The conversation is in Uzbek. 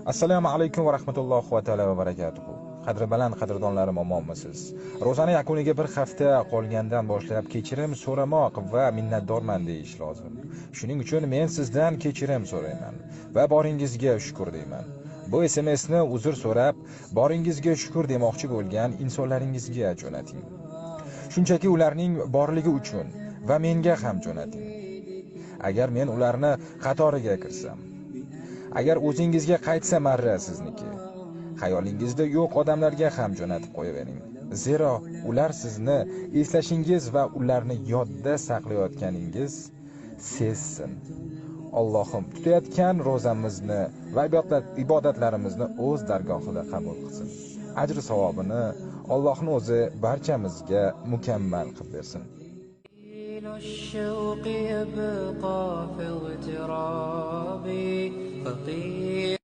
Assalomu alaykum va rahmatullohi va taala va barakatuh. Qadri baland qadrdonlarim, omonmisiz? Ro'zani yakuniga bir hafta qolgandan boshlab kechirim so'ramoq va minnatdorman deyish lozim. Shuning uchun men sizdan kechirim so'rayman va boringizga shukr deyman. Bu SMSni uzr so'rab, boringizga shukr demoqchi bo'lgan insonlaringizga jo'nating. Shunchaki ularning borligi uchun va menga ham jo'nating. Agar men ularni qatoriga kirsam, agar o'zingizga qaytsa marra sizniki, xayolingizda yo'q odamlarga ham jo'natib qo'yavering. Zero ular sizni eslashingiz va ularni yodda saqlayotganingiz sezsin. Allohim tutayotgan ro'zamizni va ibodatlarimizni o'z dargohida qabul qilsin. Ajr savobini Allohning o'zi barchamizga mukammal qilib bersin. الشوق يبقى في اغترابي فقير